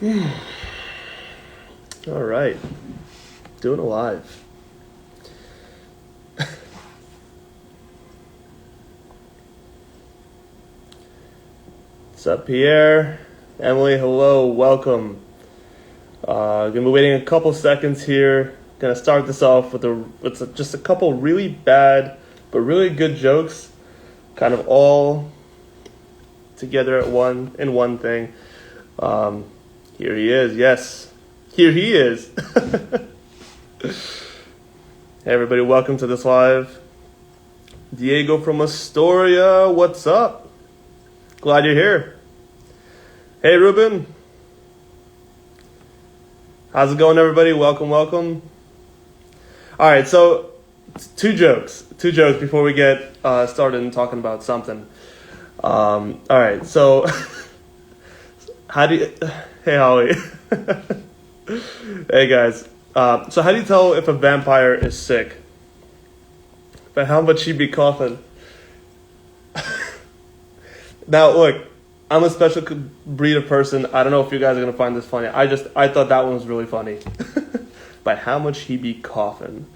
All right, doing it live. What's up, Pierre? Emily, hello, welcome. Gonna be waiting a couple seconds here. Gonna start this off with just a couple really bad but really good jokes, kind of all together in one thing. Here he is, yes. Here he is. Hey everybody, welcome to this live. Diego from Astoria, what's up? Glad you're here. Hey Reuben. How's it going, everybody? Welcome. All right, so two jokes before we get started and talking about something. All right, so hey Holly. Hey guys. So how do you tell if a vampire is sick? By how much she'd be coughing. Now look, I'm a special breed of person. I don't know if you guys are gonna find this funny. I thought that one was really funny. By how much he be coughing.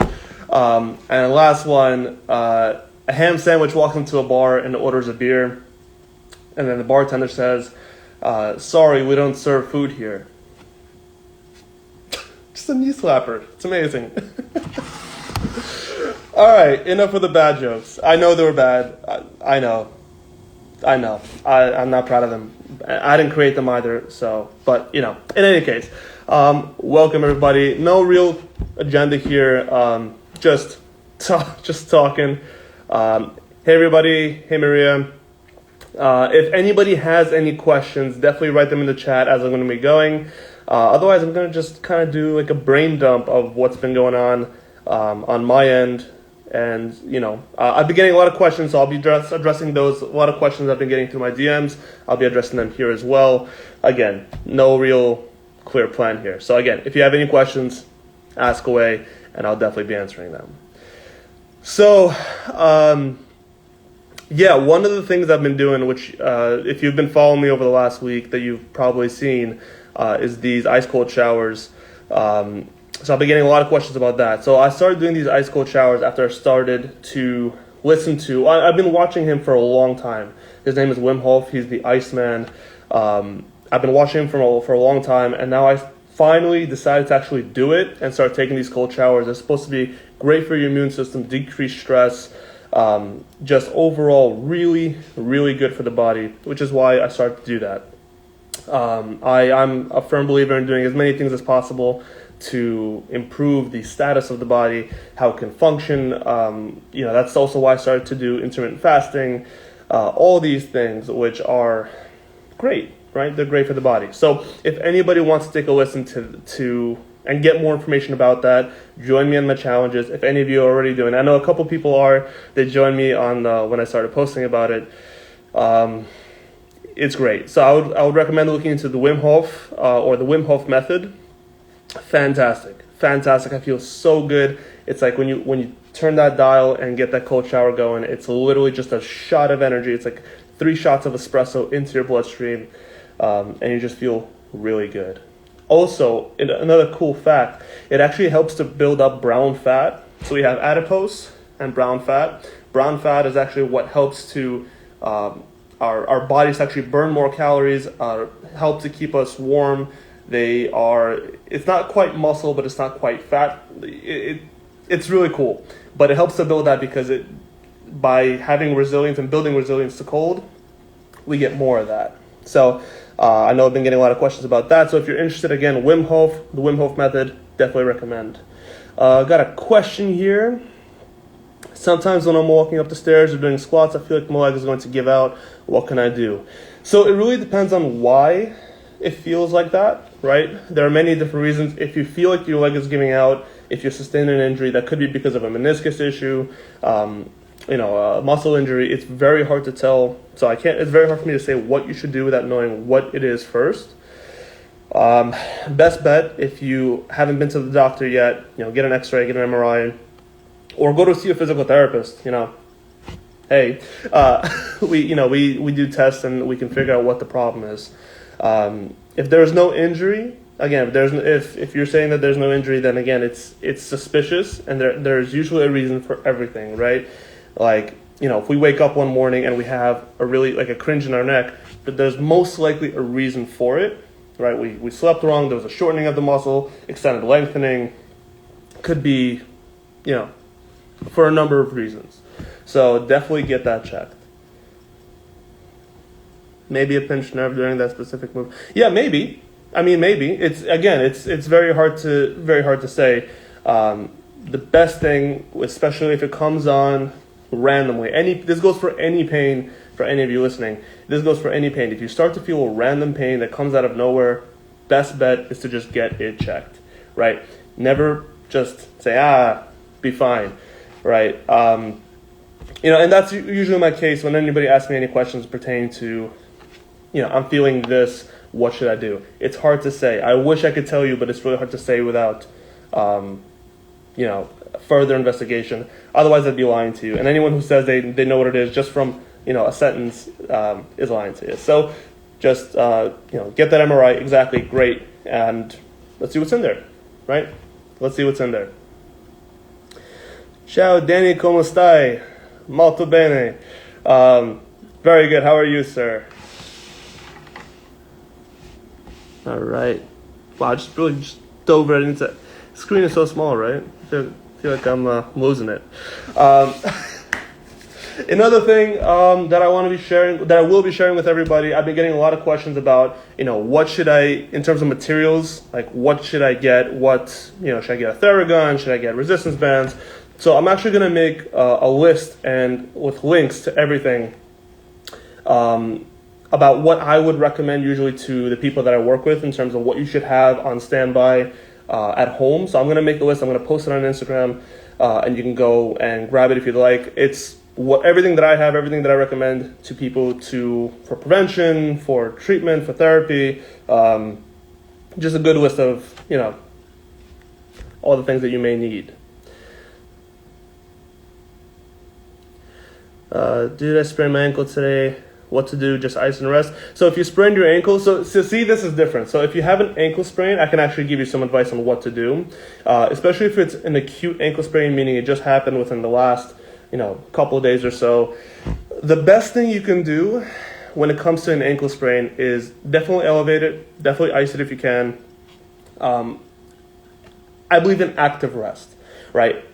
And the last one, a ham sandwich walks into a bar and orders a beer, and then the bartender says, "Sorry, we don't serve food here." Just a knee slapper. It's amazing. All right, enough of the bad jokes. I know they were bad. I know. I'm not proud of them. I didn't create them either. So, but in any case, welcome everybody. No real agenda here. Just talking. Hey everybody. Hey Maria. If anybody has any questions, definitely write them in the chat as I'm going to be going. Otherwise, I'm going to just kind of do like a brain dump of what's been going on my end. And, I've been getting a lot of questions, so I'll be addressing those. A lot of questions I've been getting through my DMs. I'll be addressing them here as well. Again, no real clear plan here. So again, if you have any questions, ask away, and I'll definitely be answering them. So, one of the things I've been doing, which if you've been following me over the last week that you've probably seen, is these ice cold showers. So I've been getting a lot of questions about that. So I started doing these ice cold showers after I started to listen to, I've been watching him for a long time. His name is Wim Hof. He's the Iceman. I've been watching him for a long time, and now I finally decided to actually do it and start taking these cold showers. They're supposed to be great for your immune system, decrease stress, just overall really, really good for the body, which is why I started to do that. I'm a firm believer in doing as many things as possible to improve the status of the body, how it can function. That's also why I started to do intermittent fasting, all these things, which are great, right? They're great for the body. So if anybody wants to take a listen to and get more information about that, join me on my challenges. If any of you are already doing it, I know a couple people are. They joined me on when I started posting about it. It's great. So I would recommend looking into the Wim Hof or the Wim Hof method. Fantastic. I feel so good. It's like when you turn that dial and get that cold shower going, it's literally just a shot of energy. It's like 3 shots of espresso into your bloodstream, and you just feel really good. Also, another cool fact, it actually helps to build up brown fat. So we have adipose and brown fat. Brown fat is actually what helps to our bodies actually burn more calories, help to keep us warm. It's not quite muscle, but it's not quite fat. It's really cool, but it helps to build that because by having resilience and building resilience to cold, we get more of that. So I know I've been getting a lot of questions about that. So if you're interested, again, Wim Hof, the Wim Hof method, definitely recommend. Got a question here. Sometimes when I'm walking up the stairs or doing squats, I feel like my leg is going to give out. What can I do? So it really depends on why it feels like that, right? There are many different reasons. If you feel like your leg is giving out, if you're sustaining an injury, that could be because of a meniscus issue, a muscle injury. It's very hard to tell. So it's very hard for me to say what you should do without knowing what it is first. Best bet, if you haven't been to the doctor yet, get an x-ray, get an MRI, or go to see a physical therapist, we do tests and we can figure out what the problem is. If there's no injury, again, if you're saying that there's no injury, then again, it's suspicious, and there's usually a reason for everything, right? Like, if we wake up one morning and we have a cringe in our neck, but there's most likely a reason for it, right? We slept wrong, there was a shortening of the muscle, extended lengthening, could be, for a number of reasons. So definitely get that checked. Maybe a pinched nerve during that specific move. Yeah, maybe. I mean, maybe. It's very hard to say. The best thing, especially if it comes on randomly, this goes for any pain, for any of you listening. This goes for any pain. If you start to feel a random pain that comes out of nowhere, best bet is to just get it checked, right? Never just say, be fine, right? And that's usually my case when anybody asks me any questions pertaining to, I'm feeling this, what should I do? It's hard to say. I wish I could tell you, but it's really hard to say without, further investigation. Otherwise, I'd be lying to you. And anyone who says they know what it is just from, a sentence is lying to you. So just, get that MRI. Exactly. Great. And let's see what's in there, right? Let's see what's in there. Ciao, Danny, come stai? Molto bene. Very good. How are you, sir? All right. Wow, I just really dove right into it. The screen is so small, right? I feel like I'm losing it. Another thing that I want to be sharing, that I will be sharing with everybody, I've been getting a lot of questions about, what should I, in terms of materials, like what should I get? Should I get a Theragun? Should I get resistance bands? So I'm actually going to make a list and with links to everything about what I would recommend usually to the people that I work with in terms of what you should have on standby at home. So I'm going to make the list. I'm going to post it on Instagram, and you can go and grab it if you'd like. It's everything that I have, everything that I recommend to people for prevention, for treatment, for therapy. Just a good list of, all the things that you may need. Dude, I sprained my ankle today. What to do? Just ice and rest. So if you sprained your ankle, so see, this is different. So if you have an ankle sprain, I can actually give you some advice on what to do, especially if it's an acute ankle sprain, meaning it just happened within the last, couple of days or so. The best thing you can do when it comes to an ankle sprain is definitely elevate it, definitely ice it if you can. I believe in active rest. Right?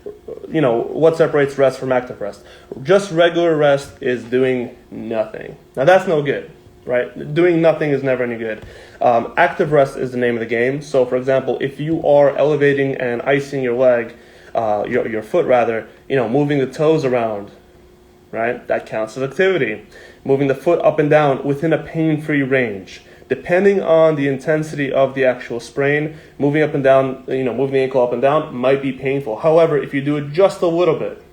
What separates rest from active rest? Just regular rest is doing nothing. Now that's no good, right? Doing nothing is never any good. Active rest is the name of the game. So for example, if you are elevating and icing your leg, your foot rather, moving the toes around, right? That counts as activity. Moving the foot up and down within a pain-free range. Depending on the intensity of the actual sprain, moving up and down, moving the ankle up and down might be painful. However, if you do it just a little bit,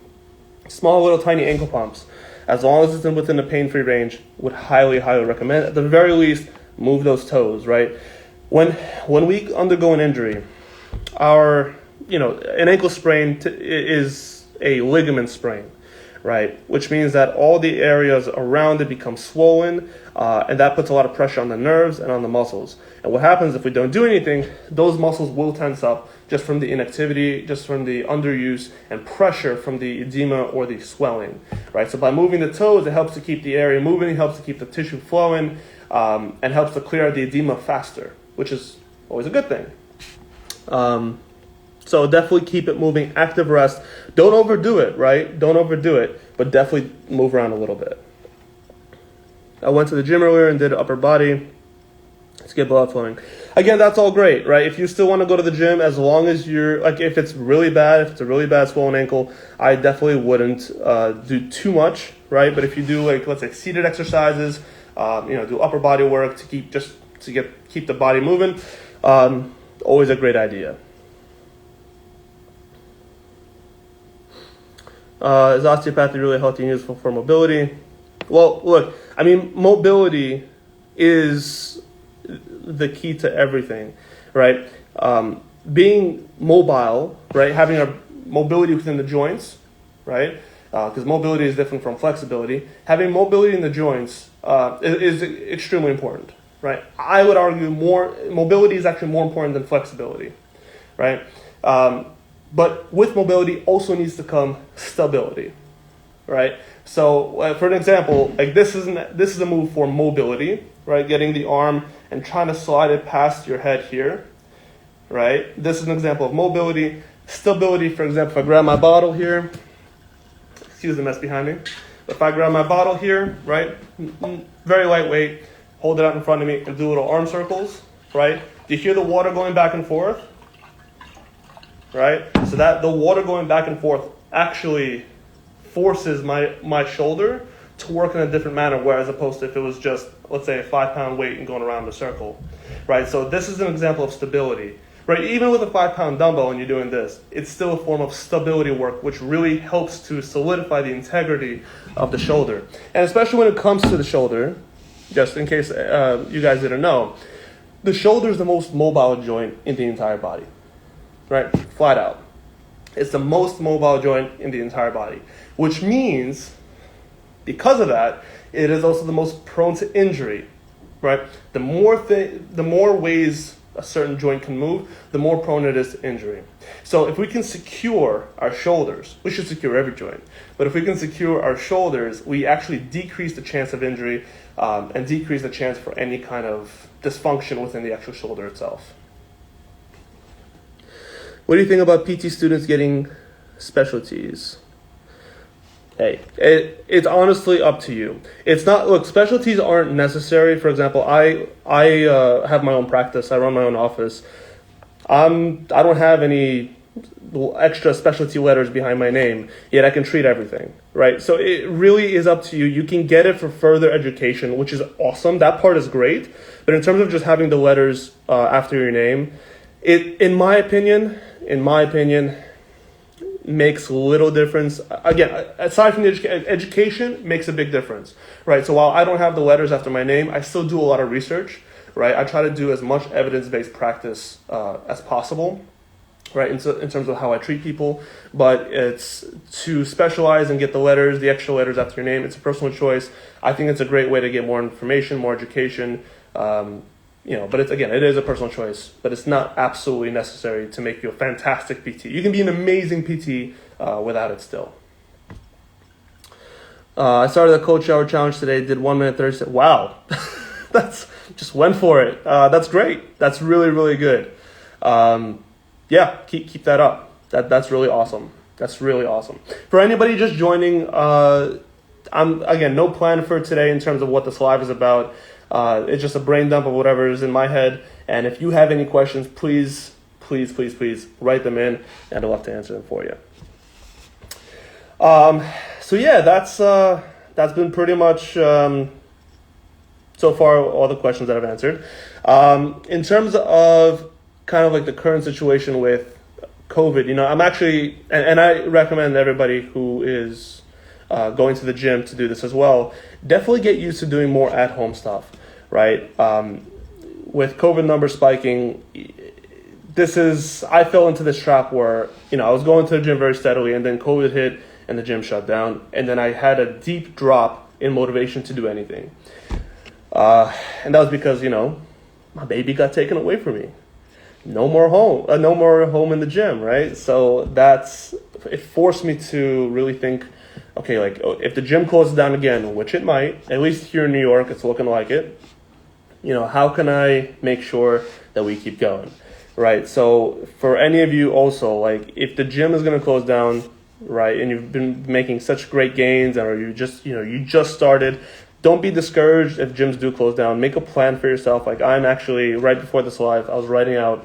small little tiny ankle pumps, as long as it's within the pain-free range, would highly, highly recommend. At the very least, move those toes, right? When we undergo an injury, an ankle sprain is a ligament sprain, right? Which means that all the areas around it become swollen, and that puts a lot of pressure on the nerves and on the muscles. And what happens if we don't do anything, those muscles will tense up just from the inactivity, just from the underuse and pressure from the edema or the swelling, right? So by moving the toes, it helps to keep the area moving, it helps to keep the tissue flowing, and helps to clear out the edema faster, which is always a good thing. So definitely keep it moving, active rest. Don't overdo it, right? Don't overdo it, but definitely move around a little bit. I went to the gym earlier and did upper body. Let's get blood flowing. Again, that's all great, right? If you still want to go to the gym, as long as you're, if it's really bad, if it's a really bad swollen ankle, I definitely wouldn't do too much, right? But if you do, let's say, seated exercises, do upper body work to keep the body moving, always a great idea. Is osteopathy really healthy and useful for mobility? Well, look, mobility is the key to everything, right? Being mobile, right? Having a mobility within the joints, right? Because mobility is different from flexibility. Having mobility in the joints is extremely important, right? I would argue mobility is actually more important than flexibility, right? But with mobility also needs to come stability, right? So for an example, like this is a move for mobility, right? Getting the arm and trying to slide it past your head here, right? This is an example of mobility. Stability, for example, if I grab my bottle here, excuse the mess behind me. If I grab my bottle here, right, very lightweight, hold it out in front of me and do little arm circles, right? Do you hear the water going back and forth? Right? So that the water going back and forth actually forces my shoulder to work in a different manner, whereas opposed to if it was just, let's say, a 5-pound weight and going around the circle, right? So this is an example of stability, right? Even with a 5-pound dumbbell and you're doing this, it's still a form of stability work, which really helps to solidify the integrity of the shoulder. And especially when it comes to the shoulder, just in case you guys didn't know, the shoulder is the most mobile joint in the entire body, right? Flat out. It's the most mobile joint in the entire body, which means, because of that, it is also the most prone to injury, right? The more ways a certain joint can move, the more prone it is to injury. So if we can secure our shoulders, we should secure every joint, but if we can secure our shoulders, we actually decrease the chance of injury and decrease the chance for any kind of dysfunction within the actual shoulder itself. What do you think about PT students getting specialties? Hey, it's honestly up to you. It's not, look, specialties aren't necessary. For example, I have my own practice. I run my own office. I don't have any extra specialty letters behind my name, yet I can treat everything, right? So it really is up to you. You can get it for further education, which is awesome. That part is great. But in terms of just having the letters after your name, it, in my opinion, makes little difference. Again, aside from the education, makes a big difference, right? So while I don't have the letters after my name, I still do a lot of research, right? I try to do as much evidence-based practice as possible, right? In terms of how I treat people, but it's to specialize and get the letters, the extra letters after your name. It's a personal choice. I think it's a great way to get more information, more education. But it is a personal choice, but it's not absolutely necessary to make you a fantastic PT. You can be an amazing PT without it still. I started the cold shower challenge today, did 1 minute 30 seconds. Wow, just went for it. That's great. That's really, really good. Keep that up. That's really awesome. That's really awesome. For anybody just joining, no plan for today in terms of what this live is about. It's just a brain dump of whatever is in my head. And if you have any questions, please write them in, and I'd love to answer them for you. That's been pretty much so far all the questions that I've answered. In terms of kind of like the current situation with COVID, I'm actually, and I recommend everybody who is going to the gym to do this as well, definitely get used to doing more at-home stuff, right? With COVID numbers spiking, I fell into this trap where, I was going to the gym very steadily, and then COVID hit and the gym shut down, and then I had a deep drop in motivation to do anything. And that was because, my baby got taken away from me. No more home in the gym, right? So it forced me to really think, okay, like if the gym closes down again, which it might, at least here in New York, it's looking like it, how can I make sure that we keep going, right? So for any of you also, like if the gym is going to close down, right, and you've been making such great gains, or you just started, don't be discouraged if gyms do close down. Make a plan for yourself. Like I'm actually, right before this live, I was writing out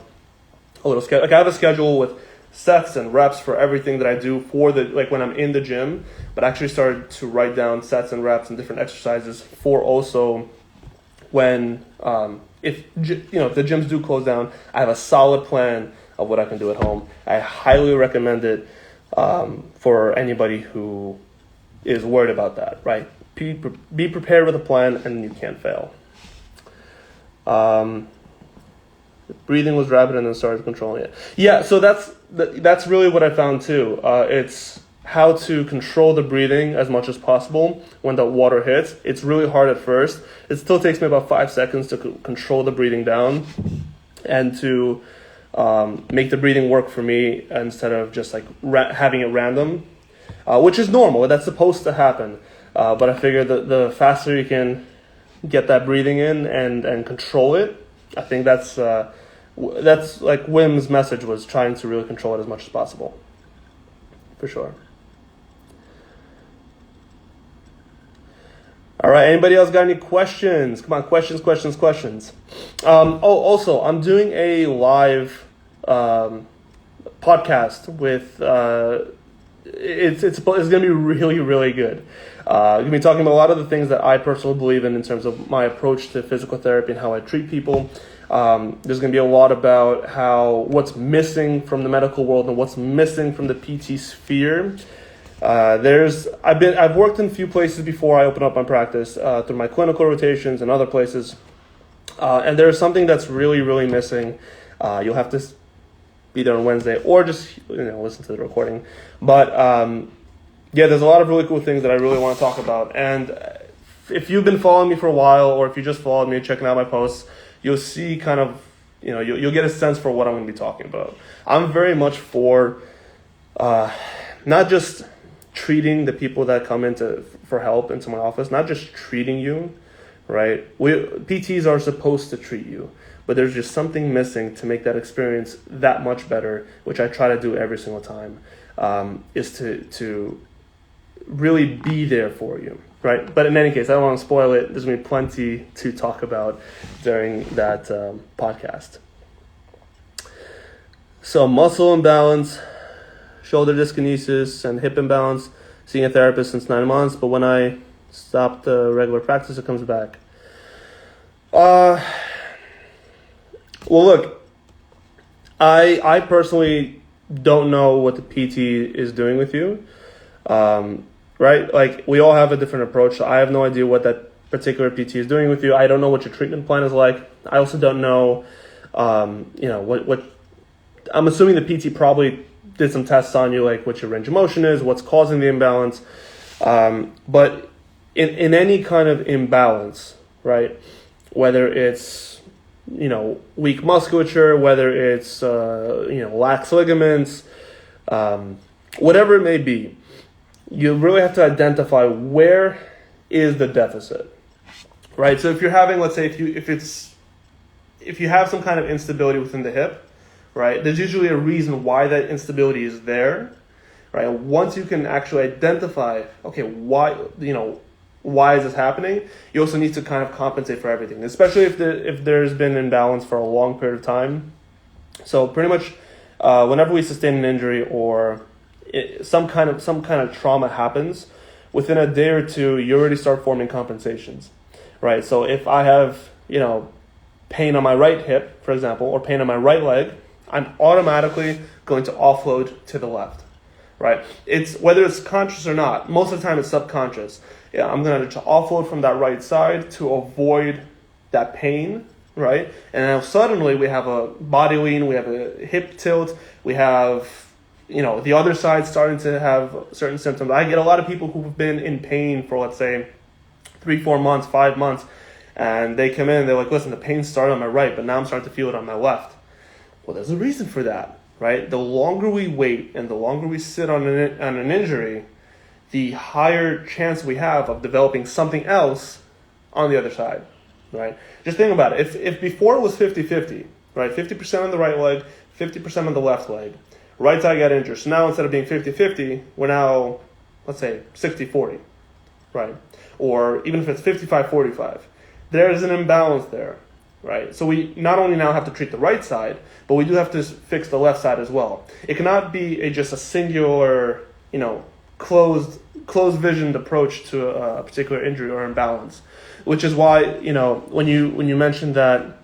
a little schedule. Like I have a schedule with sets and reps for everything that I do when I'm in the gym, but I actually started to write down sets and reps and different exercises for also when, if the gyms do close down, I have a solid plan of what I can do at home. I highly recommend it for anybody who is worried about that, right? Be prepared with a plan, and you can't fail. Breathing was rapid and then started controlling it. Yeah, so that's really what I found too. It's how to control the breathing as much as possible when the water hits. It's really hard at first. It still takes me about 5 seconds to control the breathing down and to make the breathing work for me instead of just like having it random, which is normal. That's supposed to happen. But I figure that the faster you can get that breathing in and control it, I think that's like Wim's message was, trying to really control it as much as possible. For sure. All right, anybody else got any questions? Come on, questions. Also, I'm doing a live podcast with, it's going to be really, really good. I'm going to be talking about a lot of the things that I personally believe in terms of my approach to physical therapy and how I treat people. There's going to be a lot about what's missing from the medical world and what's missing from the PT sphere. I've worked in a few places before I opened up my practice through my clinical rotations and other places, and there's something that's really, really missing. You'll have to be there on Wednesday or just listen to the recording. But yeah, there's a lot of really cool things that I really want to talk about. And if you've been following me for a while, or if you just followed me checking out my posts, you'll see kind of, you'll get a sense for what I'm going to be talking about. I'm very much for not just treating the people that come for help into my office, not just treating you, right? PTs are supposed to treat you, but there's just something missing to make that experience that much better, which I try to do every single time, is to really be there for you, right? But in any case, I don't want to spoil it. There's going to be plenty to talk about during that podcast. So muscle imbalance, shoulder dyskinesis, and hip imbalance, seeing a therapist since 9 months, but when I stopped the regular practice, it comes back. Well, look, I personally don't know what the PT is doing with you, right? Like, we all have a different approach, so I have no idea what that particular PT is doing with you. I don't know what your treatment plan is like. I also don't know, what I'm assuming the PT probably did some tests on you, like what your range of motion is, what's causing the imbalance. But in any kind of imbalance, right, whether it's, weak musculature, whether it's, lax ligaments, whatever it may be, you really have to identify where is the deficit, right? So if you're having, let's say, if you have some kind of instability within the hip, right, there's usually a reason why that instability is there, right? Once you can actually identify, okay, why is this happening, you also need to kind of compensate for everything, especially if there's been imbalance for a long period of time. So pretty much whenever we sustain an injury or some kind of trauma happens, within a day or two, you already start forming compensations, right? So if I have, pain on my right hip, for example, or pain on my right leg, I'm automatically going to offload to the left, right? It's whether it's conscious or not. Most of the time, it's subconscious. Yeah, I'm going to offload from that right side to avoid that pain, right? And now suddenly we have a body lean, we have a hip tilt, we have, the other side starting to have certain symptoms. I get a lot of people who've been in pain for, let's say, 3-4 months, 5 months, and they come in, they're like, listen, the pain started on my right, but now I'm starting to feel it on my left. Well, there's a reason for that, right? The longer we wait and the longer we sit on an injury, the higher chance we have of developing something else on the other side, right? Just think about it. If before it was 50-50, right? 50% on the right leg, 50% on the left leg. Right side got injured. So now instead of being 50-50, we're now, let's say, 60-40, right? Or even if it's 55-45. There is an imbalance there, right? So we not only now have to treat the right side, but we do have to fix the left side as well. It cannot be just a singular, closed visioned approach to a particular injury or imbalance, which is why, when you mentioned that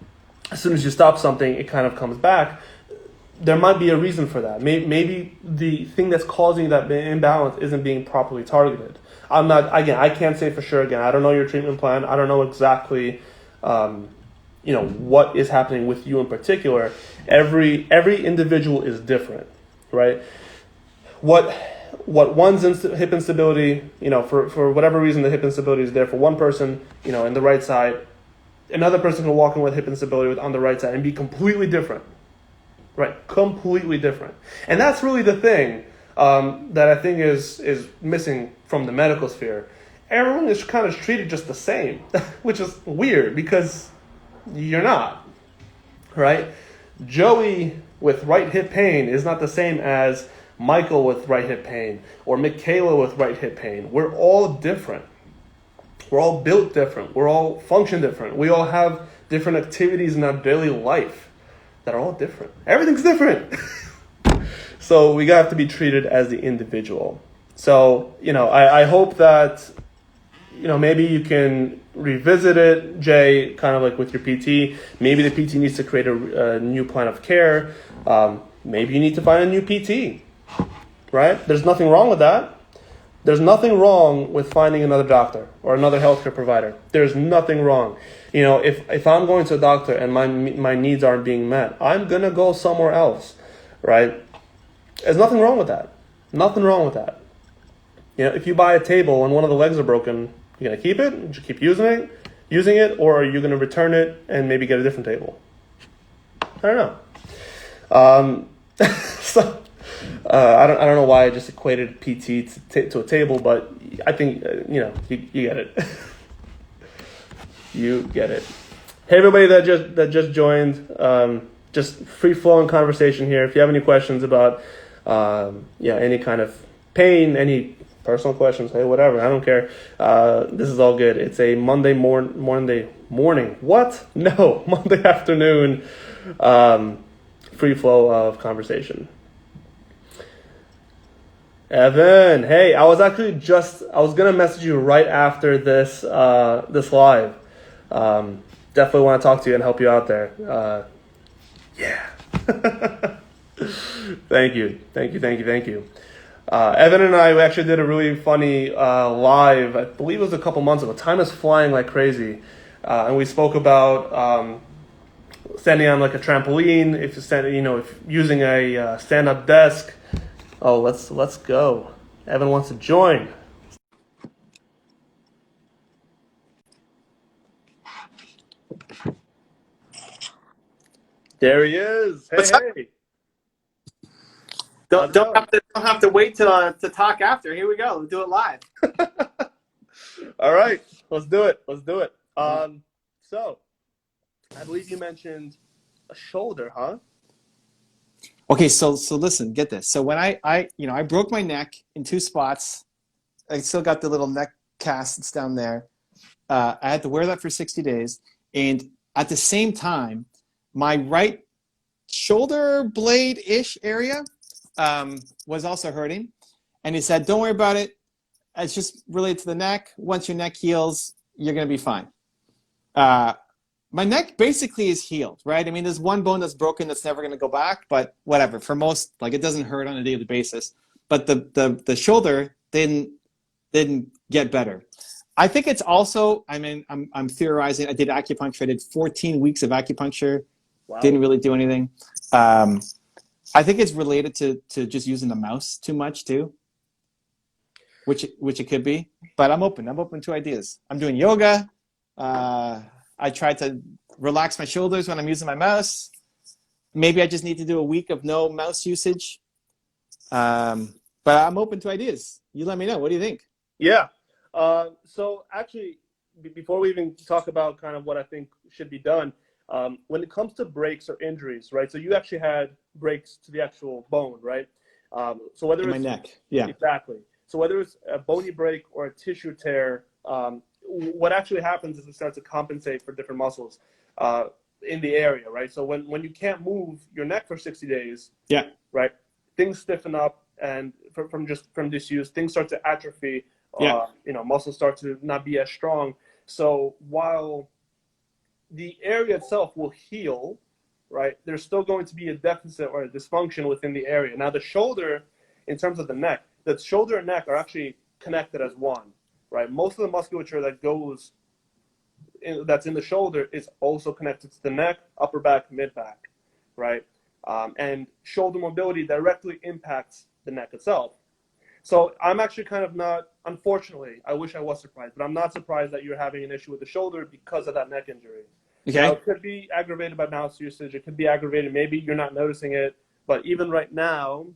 as soon as you stop something, it kind of comes back, there might be a reason for that. Maybe the thing that's causing that imbalance isn't being properly targeted. I can't say for sure. Again, I don't know your treatment plan. I don't know exactly, what is happening with you in particular. Every individual is different, right? What what one's hip instability, for whatever reason the hip instability is there for one person, in the right side, another person can walk in with hip instability on the right side and be completely different, right? Completely different. And that's really the thing that I think is missing from the medical sphere. Everyone is kind of treated just the same, which is weird because you're not, right? Joey with right hip pain is not the same as Michael with right hip pain or Michaela with right hip pain. We're all different. We're all built different. We're all function different. We all have different activities in our daily life that are all different. Everything's different. So we have to be treated as the individual. So, I hope that, maybe you can revisit it, Jay, kind of like with your PT. Maybe the PT needs to create a new plan of care. Maybe you need to find a new PT, right? There's nothing wrong with that. There's nothing wrong with finding another doctor or another healthcare provider. There's nothing wrong. If I'm going to a doctor and my needs aren't being met, I'm going to go somewhere else, right? There's nothing wrong with that. Nothing wrong with that. If you buy a table and one of the legs are broken, you're going to keep it, you should keep using it, or are you going to return it and maybe get a different table? I don't know. So I don't know why I just equated PT to a table, but I think you get it. You get it. Hey, everybody that just joined, just free flowing conversation here. If you have any questions about any kind of pain, any personal questions, hey, whatever, I don't care. This is all good. It's a Monday morning. What? No, Monday afternoon. Free flow of conversation. Evan, hey, I was gonna message you right after this live. Definitely want to talk to you and help you out there. Yeah. Thank you. Evan and I, we actually did a really funny live, I believe it was a couple months ago. Time is flying like crazy. And we spoke about standing on like a trampoline, if using a stand-up desk. Oh, let's go. Evan wants to join. There he is. Hey. Don't have to wait to talk after. Here we go. We'll do it live. All right, let's do it. So I believe you mentioned a shoulder, huh? Okay, so listen, get this. So when I broke my neck in two spots, I still got the little neck casts down there. I had to wear that for 60 days, and at the same time, my right shoulder blade-ish area was also hurting. And he said, "Don't worry about it. It's just related to the neck. Once your neck heals, you're gonna be fine." My neck basically is healed, right? I mean, there's one bone that's broken that's never going to go back, but whatever. For most, it doesn't hurt on a daily basis. But the shoulder didn't get better. I think it's also, I'm theorizing. I did acupuncture. I did 14 weeks of acupuncture. Wow. Didn't really do anything. I think it's related to just using the mouse too much too, which it could be. But I'm open to ideas. I'm doing yoga. I try to relax my shoulders when I'm using my mouse. Maybe I just need to do a week of no mouse usage. But I'm open to ideas. You let me know. What do you think? Yeah. So actually, before we even talk about kind of what I think should be done, when it comes to breaks or injuries, right? So you actually had breaks to the actual bone, right? So whether in it's my neck, yeah, exactly. So whether it's a bony break or a tissue tear, what actually happens is it starts to compensate for different muscles in the area, right? So when you can't move your neck for 60 days, yeah, right, things stiffen up, and from disuse, things start to atrophy. Yeah. Muscles start to not be as strong. So while the area itself will heal, right, there's still going to be a deficit or a dysfunction within the area. Now the shoulder, in terms of the neck, the shoulder and neck are actually connected as one. Right, most of the musculature that's in the shoulder is also connected to the neck, upper back, mid back, right? And shoulder mobility directly impacts the neck itself. So I'm actually kind of not, unfortunately, I wish I was surprised, but I'm not surprised that you're having an issue with the shoulder because of that neck injury. Now, Okay. it could be aggravated by mouse usage. It could be aggravated. Maybe you're not noticing it. But even right now,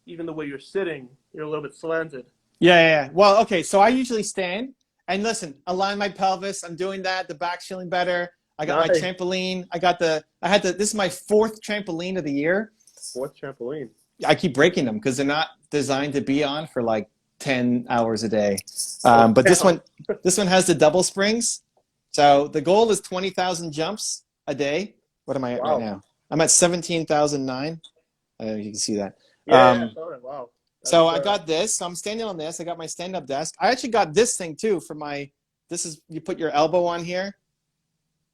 even the way you're sitting, you're a little bit slanted. Yeah. Well, okay. So I usually stand and listen, align my pelvis. I'm doing that. The back's feeling better. I got my Nice. trampoline. This is my fourth trampoline of the year. Fourth trampoline. I keep breaking them because they're not designed to be on for like 10 hours a day. Oh, But this damn. one has the double springs. So the goal is 20,000 jumps a day. What am I at right Wow. now? I'm at 17,009. You can see that. Yeah, sorry. Wow. So I got this. So I'm standing on this. I got my stand-up desk. I actually got this thing too for you put your elbow on here.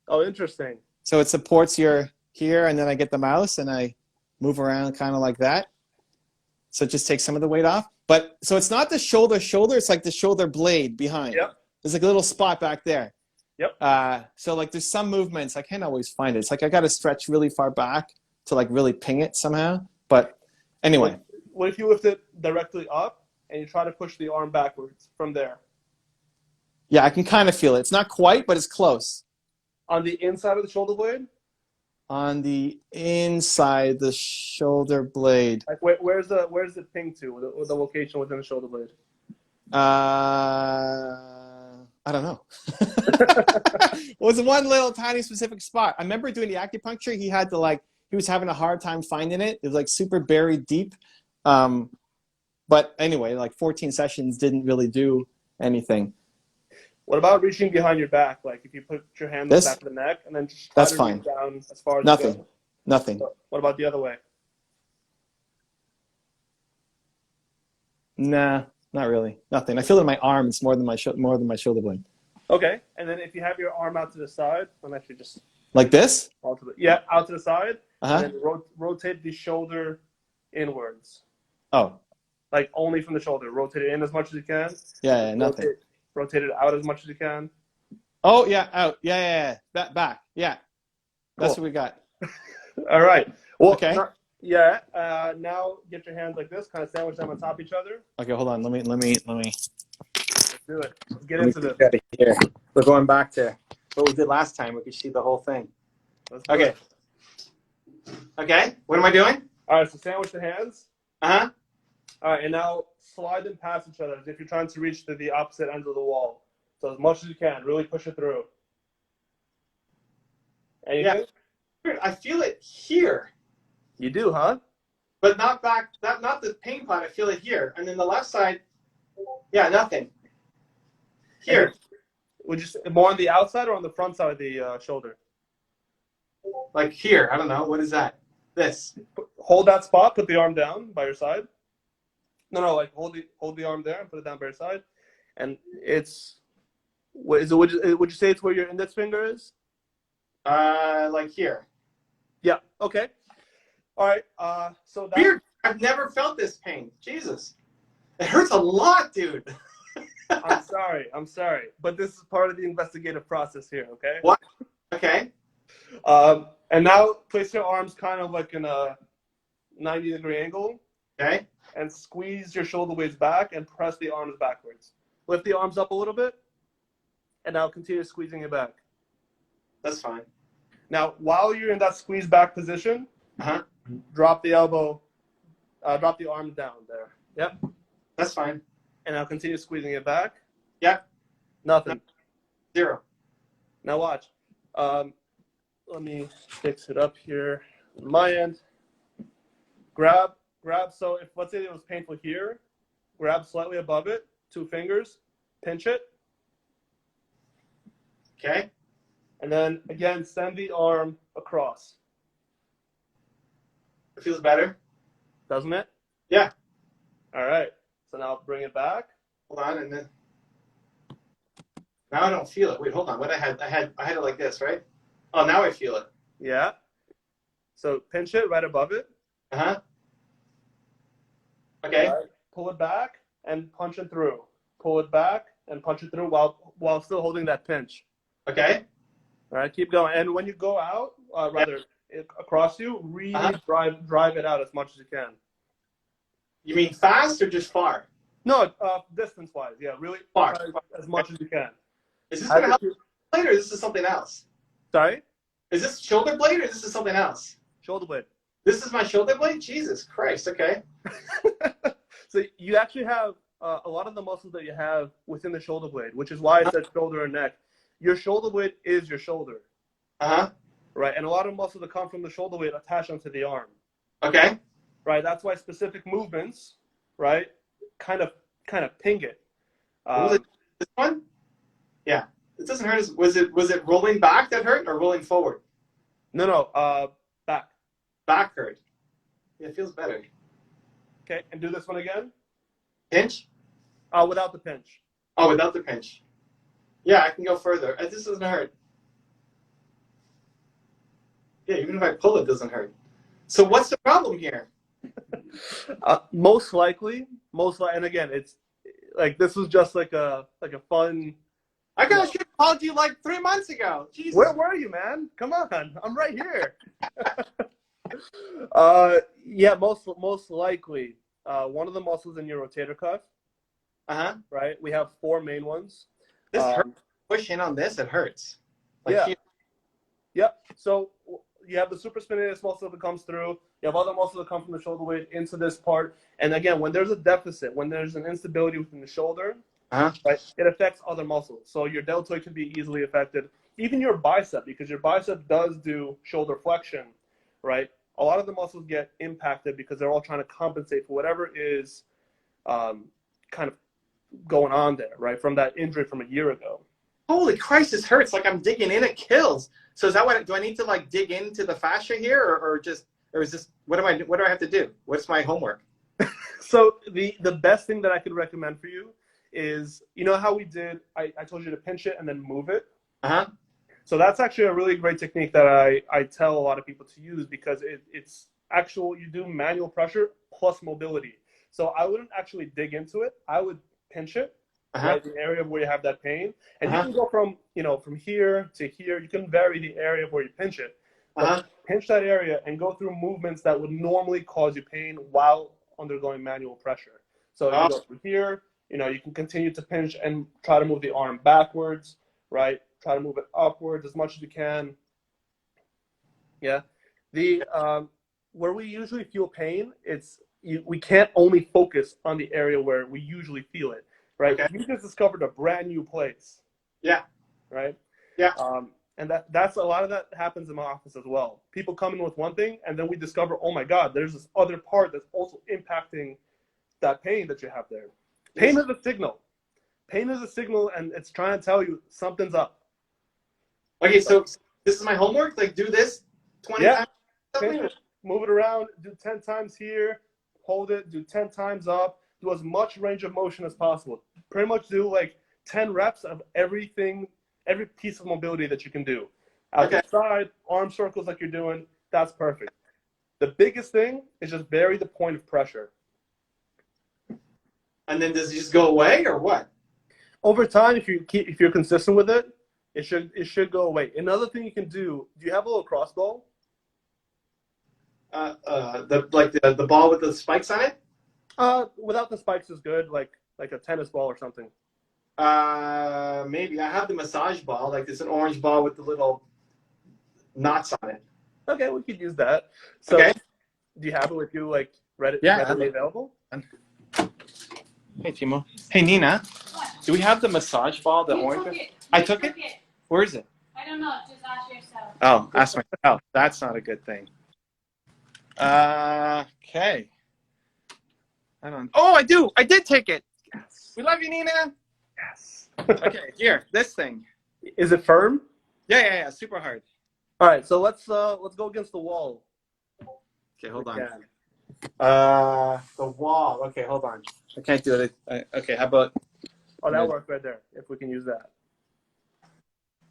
Oh, interesting. So it supports your here, and then I get the mouse and I move around kind of like that. So it just takes some of the weight off. But so it's not the shoulder, it's like the shoulder blade behind. Yep. There's like a little spot back there. Yep. So like there's some movements, I can't always find it. It's like I got to stretch really far back to like really ping it somehow. But anyway. What if you lift it directly up and you try to push the arm backwards from there? Yeah, I can kind of feel it. It's not quite, but it's close. On the inside of the shoulder blade? On the inside, the shoulder blade. Like where's the ping to, the location within the shoulder blade? I don't know. It was one little tiny specific spot. I remember doing the acupuncture. He was having a hard time finding it. It was like super buried deep. But anyway, like 14 sessions didn't really do anything. What about reaching behind your back? Like if you put your hand on the back of the neck and then just try to reach down as far as Nothing. you go? Nothing. So what about the other way? Nah, not really. Nothing. I feel it in my arm. It's more than my shoulder blade. Okay. And then if you have your arm out to the side, I'm actually just like this. Out to the side, and then rotate the shoulder inwards. Oh. Like only from the shoulder. Rotate it in as much as you can. Yeah, nothing. Rotate it out as much as you can. Oh, yeah, out. Yeah. Back. Yeah. That's Cool. what we got. All right. Well, okay. Now get your hands like this, kind of sandwich them on top of each other. Okay, hold on. Let me. Let's do it. Let's get into this. Here. We're going back to what we did last time. We could see the whole thing. Okay. Okay. What am I doing? All right. So sandwich the hands. All right, and now slide them past each other as if you're trying to reach to the opposite end of the wall. So as much as you can, really push it through. Anything? Yeah. I feel it here. You do, huh? But not back, not the pain part. I feel it here. And then the left side, nothing. Here. Would you say more on the outside or on the front side of the shoulder? Like here. I don't know. What is that? This. Hold that spot. Put the arm down by your side. No, like hold the arm there and put it down by your side, and it's. What is it? Would you say it's where your index finger is? Like here. Yeah. Okay. All right. So that's weird. I've never felt this pain. Jesus, it hurts a lot, dude. I'm sorry, but this is part of the investigative process here. Okay. What? Okay. And now place your arms kind of like in a 90-degree angle. Okay. And squeeze your shoulder blades back and press the arms backwards. Lift the arms up a little bit, and now continue squeezing it back. That's fine. Now, while you're in that squeeze back position, drop the elbow, drop the arm down there. Yep. That's fine. And now continue squeezing it back. Yep. Nothing. Zero. Now watch. Let me fix it up here on my end. Grab, so if let's say it was painful here, grab slightly above it, 2 fingers, pinch it. Okay. And then again, send the arm across. It feels better. Doesn't it? Yeah. All right. So now bring it back. Hold on, and then now I don't feel it. Wait, hold on. What I had it like this, right? Oh, now I feel it. Yeah. So pinch it right above it. Okay. Right. Pull it back and punch it through. Pull it back and punch it through while still holding that pinch. Okay. All right. Keep going. And when you go out, across you, really drive it out as much as you can. You mean fast or just far? No, distance-wise, yeah, really Far. try Far. as much as you can. Is this As going to if help you- blade or is this something else? Sorry? Is this shoulder blade or is this something else? Shoulder blade. This is my shoulder blade? Jesus Christ, okay. So you actually have a lot of the muscles that you have within the shoulder blade, which is why I said shoulder and neck. Your shoulder blade is your shoulder, Uh-huh. right? And a lot of muscles that come from the shoulder blade attach onto the arm, Okay. right? That's why specific movements, right, kind of ping it. What was it? This one? Yeah. It doesn't hurt. Was it rolling back that hurt or rolling forward? No, back. Back hurt. Yeah, it feels better. Okay, and do this one again. Pinch? Without the pinch. Oh, without the pinch. Yeah, I can go further. This doesn't hurt. Yeah, even if I pull, it doesn't hurt. So what's the problem here? Most likely, and again, it's like this was just like a fun. I should have called you like 3 months ago. Jesus. Where were you, man? Come on, I'm right here. Yeah, most likely, one of the muscles in your rotator cuff. Right. We have 4 main ones. This hurts. Push in on this, it hurts. Like yeah. Here. Yep. So you have the supraspinatus muscle that comes through. You have other muscles that come from the shoulder blade into this part. And again, when there's a deficit, when there's an instability within the shoulder, right, it affects other muscles. So your deltoid can be easily affected. Even your bicep, because your bicep does do shoulder flexion, right? A lot of the muscles get impacted because they're all trying to compensate for whatever is kind of going on there, right, from that injury from a year ago. Holy Christ, this hurts. Like I'm digging in, it kills. So is that what, do I need to like dig into the fascia here or is this, what do I have to do? What's my homework? So the best thing that I could recommend for you is, you know how we did, I told you to pinch it and then move it? So that's actually a really great technique that I tell a lot of people to use because it's actual, you do manual pressure plus mobility. So I wouldn't actually dig into it. I would pinch it, right, the area where you have that pain. And you can go from here to here. You can vary the area where you pinch it. Pinch that area and go through movements that would normally cause you pain while undergoing manual pressure. So you go through here, you can continue to pinch and try to move the arm backwards, right? Try to move it upwards as much as you can. Yeah. The where we usually feel pain, we can't only focus on the area where we usually feel it, right? Okay. You just discovered a brand new place. Yeah. Right? Yeah. And that's a lot of that happens in my office as well. People come in with one thing, and then we discover, oh my God, there's this other part that's also impacting that pain that you have there. Pain is a signal. Pain is a signal, and it's trying to tell you something's up. Okay, so this is my homework? Like, do this 20 times? Move it around, do 10 times here, hold it, do 10 times up, do as much range of motion as possible. Pretty much do like 10 reps of everything, every piece of mobility that you can do. Out the side, arm circles like you're doing, that's perfect. The biggest thing is just vary the point of pressure. And then does it just go away or what? Over time, if you're consistent with it, it should go away. Another thing you can do you have a little crossbow? The ball with the spikes on it? Without the spikes is good, like a tennis ball or something. Maybe I have the massage ball, like it's an orange ball with the little knots on it. Okay, we could use that. So, do you have it with you, like readily available? Hey Timo. Hey Nina. What? Do we have the massage ball? The orange? I took it. Where is it? I don't know. Just ask yourself. Oh, ask myself. That's not a good thing. Okay. I don't. Oh, I do. I did take it. Yes. We love you, Nina. Yes. Okay, here, this thing. Is it firm? Yeah. Super hard. All right, so let's go against the wall. Okay, hold on. The wall. Okay, hold on. I can't do it. Okay, how about? Oh, that'll work right there. If we can use that.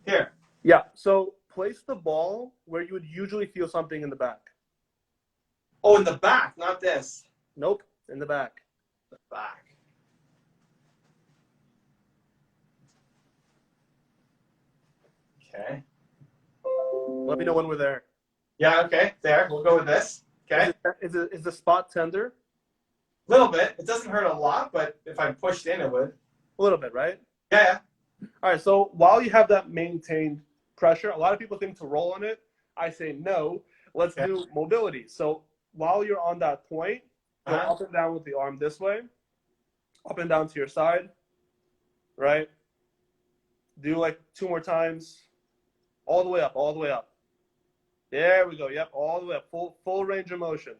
Here. Yeah. So place the ball where you would usually feel something in the back. Oh, in the back, not this. Nope, in the back. The back. Okay. Let me know when we're there. Yeah, okay. There. We'll go with this. Okay. Is the spot tender? A little bit. It doesn't hurt a lot, but if I pushed in, it would. A little bit, right? Yeah. All right, so while you have that maintained pressure, a lot of people think to roll on it. I say no, let's do mobility. So while you're on that point, go up and down with the arm this way, up and down to your side, right? Do like 2 more times, all the way up, all the way up. There we go, yep, all the way up, full range of motion.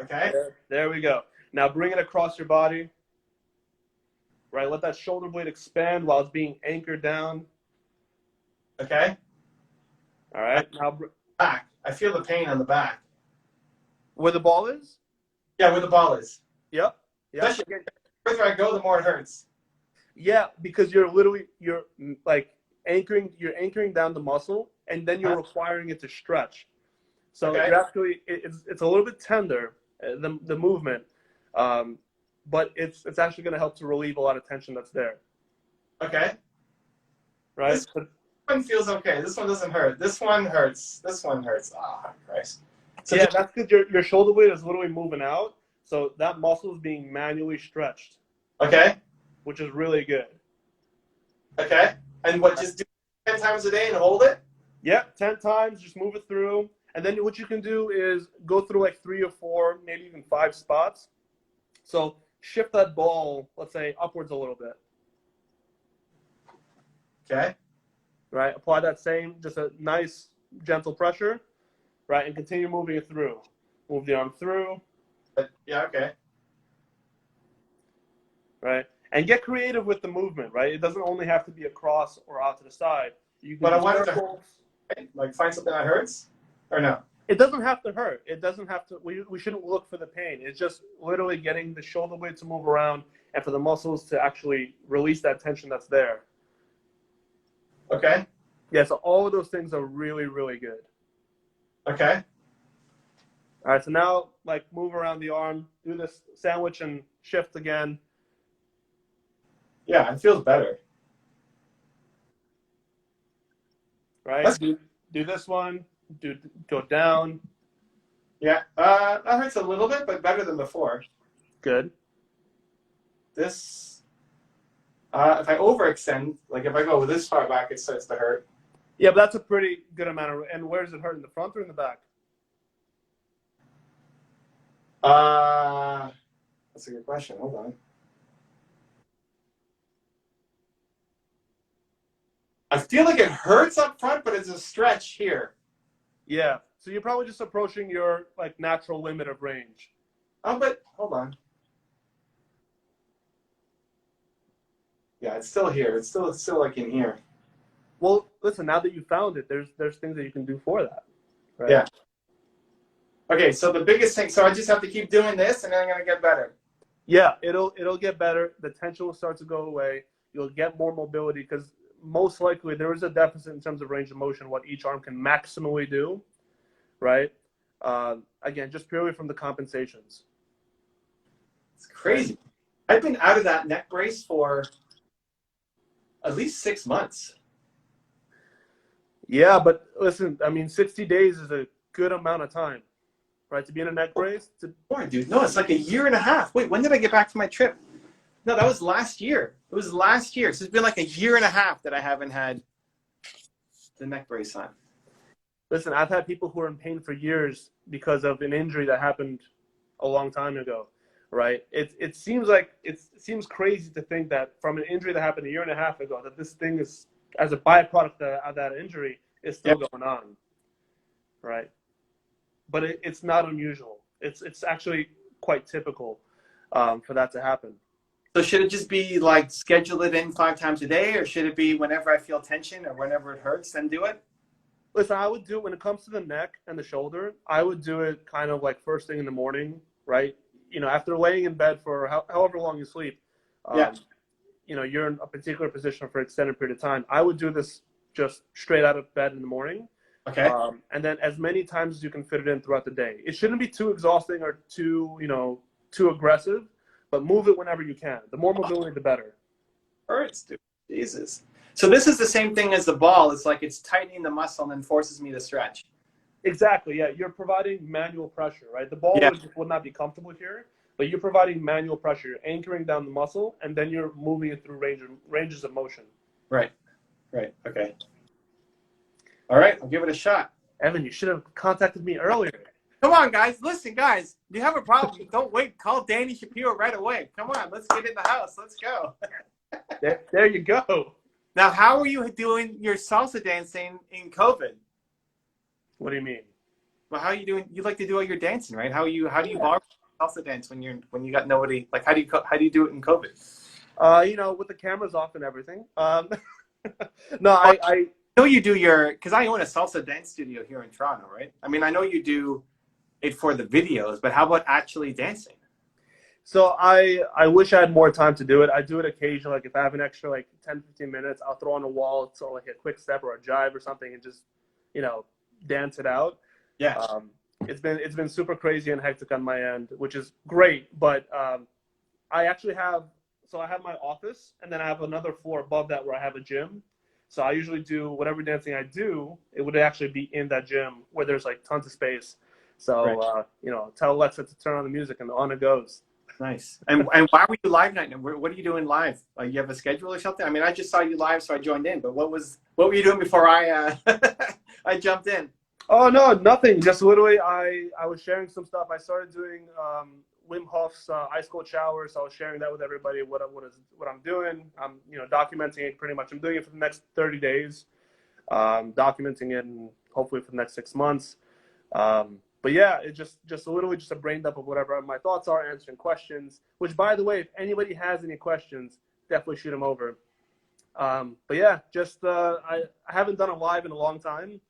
Okay. There we go. Now bring it across your body, right? Let that shoulder blade expand while it's being anchored down. Okay. All right, now back. I feel the pain on the back. where the ball is? Yeah, where the ball is. Yep. Especially the further I go, the more it hurts. Yeah, because you're like anchoring down the muscle, and then you're requiring it to stretch. So you're actually it's a little bit tender, the movement, but it's actually going to help to relieve a lot of tension that's there. Okay. Right. This one feels okay. This one doesn't hurt. This one hurts. This one hurts. Oh, Christ. So yeah, that's because your shoulder blade is literally moving out, so that muscle is being manually stretched. Okay. Which is really good. Okay. And what, just do it 10 times a day and hold it? Yeah, 10 times, just move it through. And then what you can do is go through like 3 or 4, maybe even 5 spots. So shift that ball, let's say, upwards a little bit. Okay. Right, apply that same, just a nice, gentle pressure, right, and continue moving it through. Move the arm through. Yeah, okay. Right, and get creative with the movement, right? It doesn't only have to be across or out to the side. You can but I want it to like find something that hurts, or no? It doesn't have to hurt. It doesn't have to. We shouldn't look for the pain. It's just literally getting the shoulder blade to move around and for the muscles to actually release that tension that's there. Okay. Yeah, so all of those things are really, really good. Okay. All right, so now, like, move around the arm, do this sandwich and shift again. Yeah, it feels better. Right? Do this one. Go down. Yeah, that hurts a little bit, but better than before. Good. This, if I overextend, like if I go this far back, it starts to hurt. Yeah, but that's a pretty good amount of. And where does it hurt? In the front or in the back? That's a good question. Hold on. I feel like it hurts up front, but it's a stretch here. Yeah. So you're probably just approaching your like natural limit of range. Oh, but hold on. Yeah, it's still here. It's still like in here. Well, listen. Now that you found it, there's things that you can do for that. Right? Yeah. Okay, so the biggest thing. So I just have to keep doing this, and then I'm gonna get better. Yeah, it'll get better. The tension will start to go away. You'll get more mobility because most likely there is a deficit in terms of range of motion, what each arm can maximally do, right? Again, just purely from the compensations. It's crazy. I've been out of that neck brace for at least 6 months. Yeah, but listen, I mean, 60 days is a good amount of time, right? To be in a neck brace. Boy, dude, no, it's like a year and a half. Wait, when did I get back to my trip? No, that was last year. It was last year. So it's been like a year and a half that I haven't had the neck brace on. Listen, I've had people who are in pain for years because of an injury that happened a long time ago, right? It seems crazy to think that from an injury that happened a year and a half ago, that this thing is, as a byproduct of that injury, is still going on, right? But it's not unusual. It's actually quite typical for that to happen. So should it just be like schedule it in 5 times a day, or should it be whenever I feel tension or whenever it hurts, then do it? Listen, I would do it when it comes to the neck and the shoulder. I would do it kind of like first thing in the morning, right? You know, after laying in bed for however long you sleep. You know, you're in a particular position for an extended period of time. I would do this just straight out of bed in the morning. Okay. And then as many times as you can fit it in throughout the day. It shouldn't be too exhausting or too aggressive, but move it whenever you can. The more mobility, the better. Hurts, dude. Jesus. So this is the same thing as the ball. It's like it's tightening the muscle and then forces me to stretch. Exactly, yeah. You're providing manual pressure, right? The ball would not be comfortable here, but you're providing manual pressure. You're anchoring down the muscle, and then you're moving it through ranges of motion. Right. Right. Okay. All right. I'll give it a shot. Evan, you should have contacted me earlier. Come on, guys. Listen, guys. You have a problem. Don't wait. Call Danny Shapiro right away. Come on. Let's get in the house. Let's go. There you go. Now, how are you doing your salsa dancing in COVID? What do you mean? Well, how are you doing? You like to do all your dancing, right? How do you borrow salsa dance when you got nobody? Like, how do you do it in COVID? With the cameras off and everything. No, I know you do because I own a salsa dance studio here in Toronto, right? I mean, I know you do it for the videos, but how about actually dancing? So I wish I had more time to do it. I do it occasionally. Like if I have an extra 10, 15 minutes, I'll throw on a wall, so like a quick step or a jive or something, and just dance it out. Yeah. It's been super crazy and hectic on my end, which is great. But I actually have my office, and then I have another floor above that where I have a gym. So I usually do whatever dancing I do, it would actually be in that gym where there's tons of space. So right. Tell Alexa to turn on the music and on it goes. Nice. And why were you live night? What are you doing live? Like you have a schedule or something? I mean, I just saw you live, so I joined in. But what were you doing before I I jumped in? Oh no, nothing. Just literally, I was sharing some stuff. I started doing Wim Hof's ice cold shower, so I was sharing that with everybody. What I'm doing. I'm documenting it pretty much. I'm doing it for the next 30 days. Documenting it, and hopefully for the next 6 months. But yeah, it's just literally just a brain dump of whatever my thoughts are, answering questions. Which, by the way, if anybody has any questions, definitely shoot them over. But yeah, just I haven't done a live in a long time.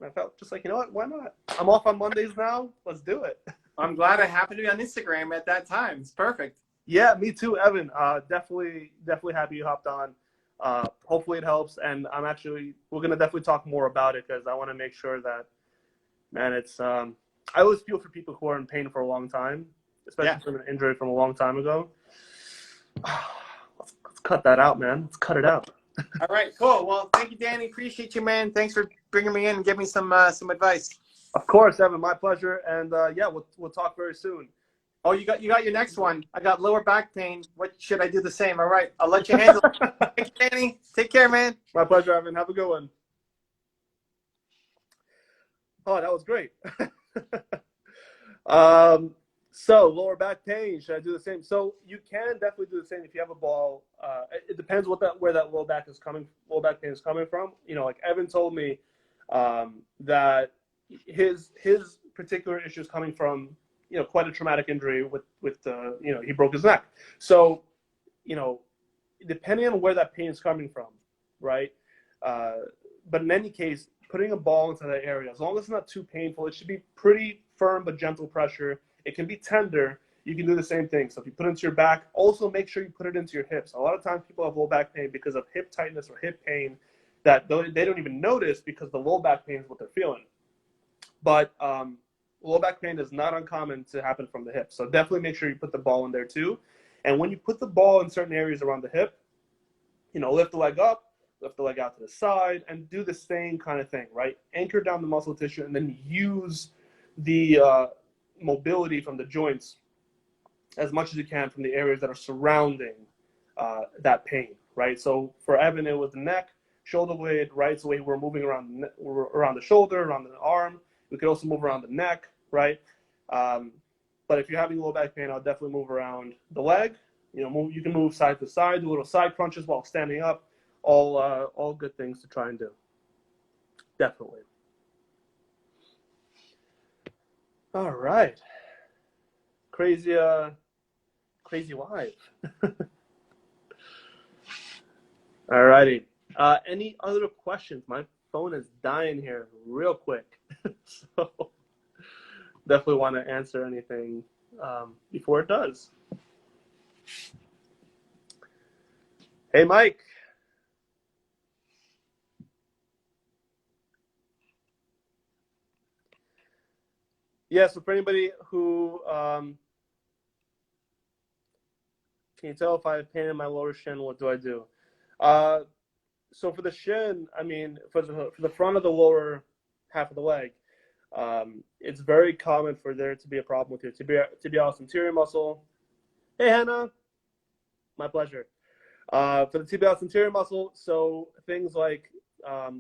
I felt just like, you know what? Why not? I'm off on Mondays now. Let's do it. I'm glad I happened to be on Instagram at that time. It's perfect. Yeah, me too, Evan. Definitely happy you hopped on. Hopefully it helps, and we're gonna definitely talk more about it because I want to make sure that, man, it's I always feel for people who are in pain for a long time, especially from an injury from a long time ago. Let's cut that out, man. Let's cut it out. All right, cool. Well, thank you, Danny. Appreciate you, man. Thanks for bringing me in and giving me some advice. Of course, Evan. My pleasure. And yeah, we'll talk very soon. Oh, you got your next one. I got lower back pain. What should I do the same? All right, I'll let you handle it. Thank you, Danny. Take care, man. My pleasure, Evan. Have a good one. Oh, that was great. So lower back pain, should I do the same? So you can definitely do the same if you have a ball. It depends where that low back pain is coming from. Like Evan told me that his particular issue is coming from quite a traumatic injury with he broke his neck. So depending on where that pain is coming from, right? But in any case, putting a ball into that area, as long as it's not too painful, it should be pretty firm but gentle pressure. It can be tender. You can do the same thing. So if you put it into your back, also make sure you put it into your hips. A lot of times people have low back pain because of hip tightness or hip pain that they don't even notice because the low back pain is what they're feeling. But low back pain is not uncommon to happen from the hip. So definitely make sure you put the ball in there too. And when you put the ball in certain areas around the hip, lift the leg up, lift the leg out to the side, and do the same kind of thing, right? Anchor down the muscle tissue and then use the mobility from the joints as much as you can from the areas that are surrounding that pain, right? So for Evan, it was the neck, shoulder blade, right? So we're moving around the shoulder, around the arm. We could also move around the neck, right? But if you're having low back pain, I'll definitely move around the leg. You can move side to side, do little side crunches while standing up. All good things to try and do. Definitely. All right. Crazy live. All righty. Any other questions? My phone is dying here real quick. So definitely want to answer anything before it does. Hey, Mike. Yeah, so for anybody who can you tell if I have pain in my lower shin, what do I do? So for the shin, I mean, for the front of the lower half of the leg, it's very common for there to be a problem with your tibialis anterior muscle. Hey, Hannah. My pleasure. For the tibialis anterior muscle, so things like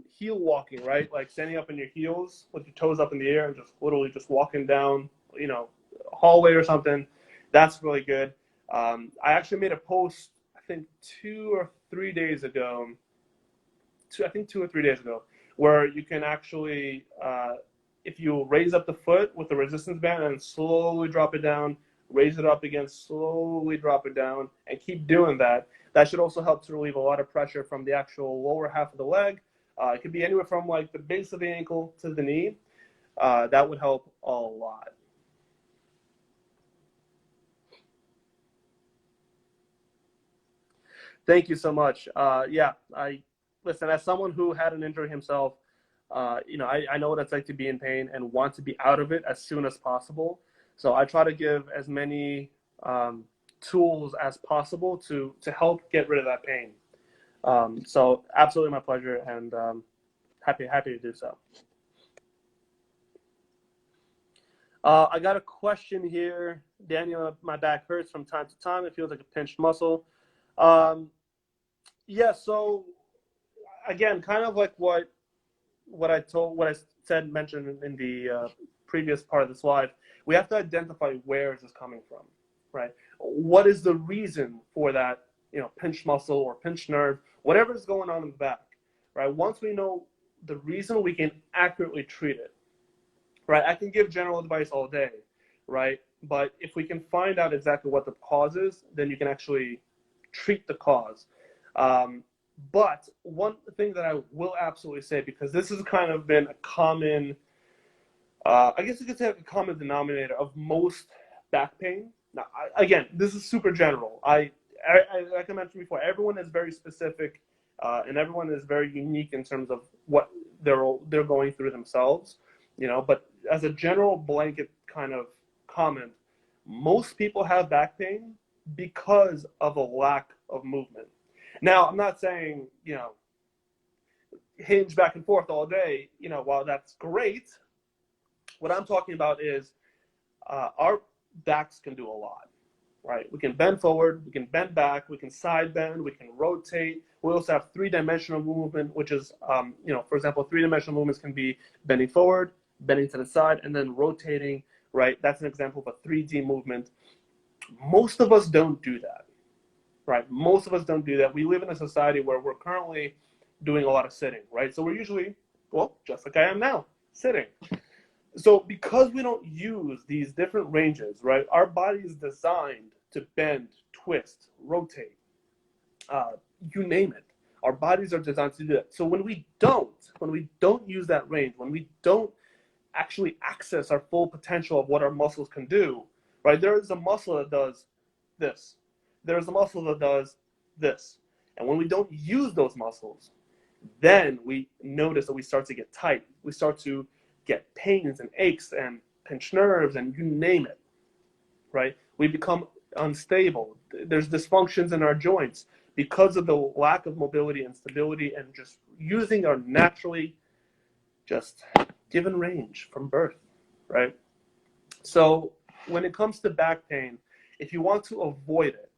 heel walking, right? Like standing up in your heels with your toes up in the air and just literally just walking down, a hallway or something. That's really good. I actually made a post, I think 2 or 3 days ago. I think 2 or 3 days ago, where you can actually, if you raise up the foot with the resistance band and slowly drop it down, raise it up again, slowly drop it down, and keep doing that. That should also help to relieve a lot of pressure from the actual lower half of the leg. It could be anywhere from like the base of the ankle to the knee. That would help a lot. Thank you so much. Yeah, listen, as someone who had an injury himself, I know what it's like to be in pain and want to be out of it as soon as possible. So I try to give as many tools as possible to help get rid of that pain. So absolutely my pleasure, and happy to do so. I got a question here. Daniel, my back hurts from time to time. It feels like a pinched muscle. Yeah, so again, kind of like what I mentioned in the previous part of the slide, we have to identify where is this coming from, right? What is the reason for that, pinched muscle or pinched nerve, whatever is going on in the back, right? Once we know the reason, we can accurately treat it, right? I can give general advice all day, right? But if we can find out exactly what the cause is, then you can actually treat the cause. But one thing that I will absolutely say, because this has kind of been a common, I guess you could say a common denominator of most back pain. Now, again, this is super general. Like I mentioned before, everyone is very specific, and everyone is very unique in terms of what they're going through themselves. But as a general blanket kind of comment, most people have back pain because of a lack of movement. Now, I'm not saying, hinge back and forth all day, while that's great, what I'm talking about is our backs can do a lot, right? We can bend forward, we can bend back, we can side bend, we can rotate. We also have three-dimensional movement, which is, for example, three-dimensional movements can be bending forward, bending to the side, and then rotating, right? That's an example of a 3D movement. Most of us don't do that, right? Most of us don't do that. We live in a society where we're currently doing a lot of sitting, right? So we're usually, well, just like I am now, sitting. So because we don't use these different ranges, right, our body is designed to bend, twist, rotate, you name it. Our bodies are designed to do that. So when we don't use that range, when we don't actually access our full potential of what our muscles can do, right, there is a muscle that does this. There's a muscle that does this. And when we don't use those muscles, then we notice that we start to get tight. We start to get pains and aches and pinched nerves and you name it, right? We become unstable. There's dysfunctions in our joints because of the lack of mobility and stability and just using our naturally just given range from birth, right? So when it comes to back pain, if you want to avoid it,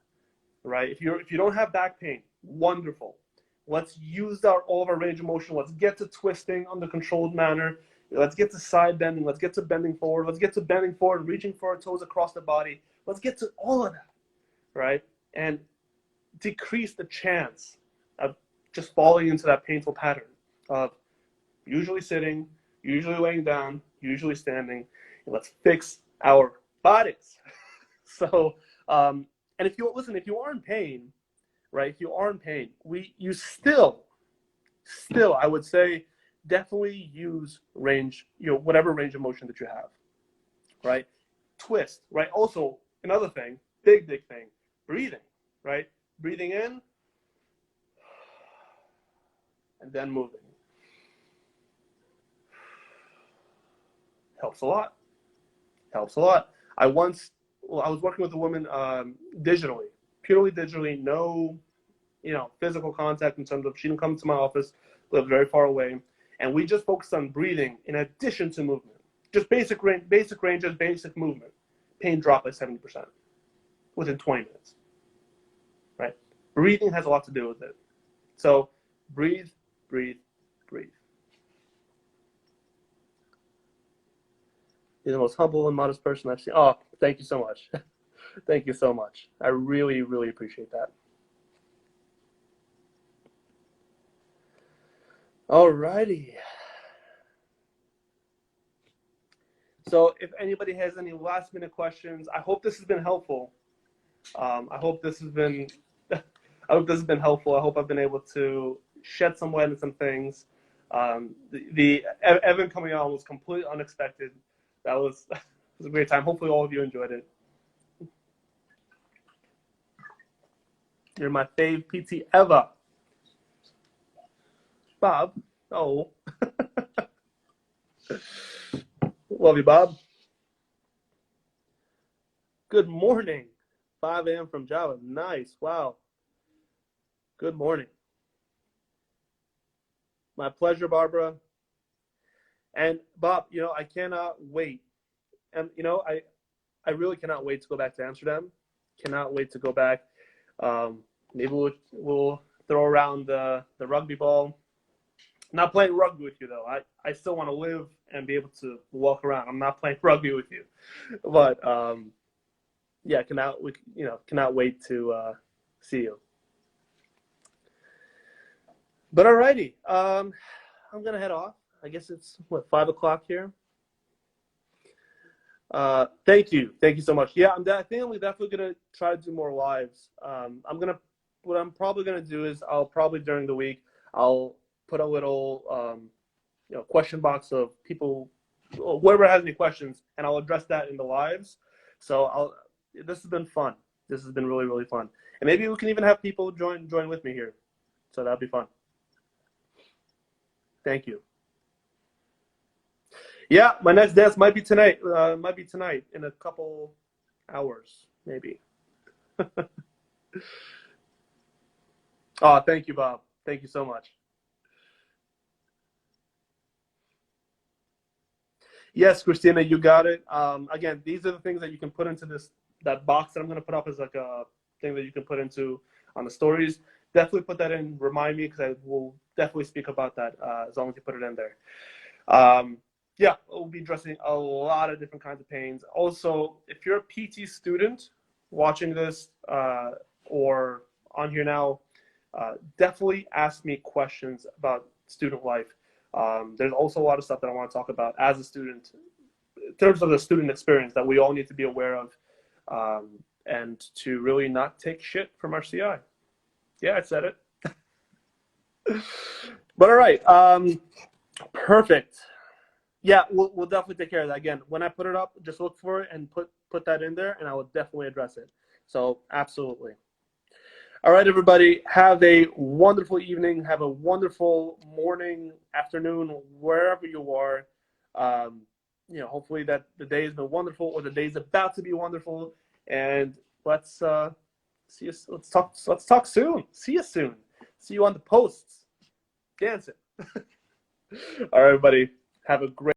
right? If you don't have back pain, wonderful. Let's use all of our range of motion. Let's get to twisting on the controlled manner. Let's get to side bending. Let's get to bending forward. Let's get to bending forward, reaching for our toes across the body. Let's get to all of that, right? And decrease the chance of just falling into that painful pattern of usually sitting, usually laying down, usually standing. And let's fix our bodies. So, and if you are in pain, right? If you are in pain, you still, I would say, definitely use range, whatever range of motion that you have, right? Twist, right? Also, another thing, big thing, breathing, right? Breathing in and then moving. Helps a lot. I was working with a woman digitally, purely digitally, no, physical contact in terms of she didn't come to my office, lived very far away. And we just focused on breathing in addition to movement. Just basic ranges, basic movement. Pain dropped by 70%. within 20 minutes, right? Breathing has a lot to do with it. So breathe, breathe, breathe. You're the most humble and modest person I've seen. Oh, thank you so much. Thank you so much. I really, really appreciate that. Alrighty. So if anybody has any last minute questions, I hope this has been helpful. I hope this has been helpful. I hope I've been able to shed some light on some things. The Evan coming on was completely unexpected. That was, it was a great time. Hopefully all of you enjoyed it. You're my fave PT ever. Bob. Oh. Love you, Bob. Good morning. 5 a.m. from Java. Nice. Wow. Good morning. My pleasure, Barbara. And Bob, you know, I cannot wait. And, you know, I really cannot wait to go back to Amsterdam. Cannot wait to go back. Maybe we'll throw around the rugby ball. Not playing rugby with you, though. I still want to live and be able to walk around. I'm not playing rugby with you. But, yeah, cannot wait to see you. But alrighty, I'm gonna head off. I guess it's what, 5 o'clock here. Thank you so much. Yeah, I think I'm definitely gonna try to do more lives. What I'm probably gonna do is I'll probably during the week I'll put a little question box of people, whoever has any questions, and I'll address that in the lives. So this has been fun. This has been really, really fun, and maybe we can even have people join with me here. So that'll be fun. Thank you. Yeah, my next dance might be tonight. In a couple hours, maybe. Oh, thank you, Bob. Thank you so much. Yes, Christina, you got it. Again, these are the things that you can put into that box that I'm going to put up as like a thing that you can put into on the stories. Definitely put that in. Remind me, because I will definitely speak about that as long as you put it in there. Yeah, we'll be addressing a lot of different kinds of pains. Also, if you're a PT student watching this or on here now, definitely ask me questions about student life. There's also a lot of stuff that I want to talk about as a student, in terms of the student experience that we all need to be aware of, and to really not take shit from our CI. Yeah, I said it. But all right, perfect. Yeah, we'll definitely take care of that. Again, when I put it up, just look for it and put that in there, and I will definitely address it. So absolutely. All right, everybody, have a wonderful evening. Have a wonderful morning, afternoon, wherever you are. Hopefully that the day has been wonderful, or the day's about to be wonderful. And let's see you. Let's talk soon. See you soon. See you on the posts. Dancing. All right, everybody. Have a great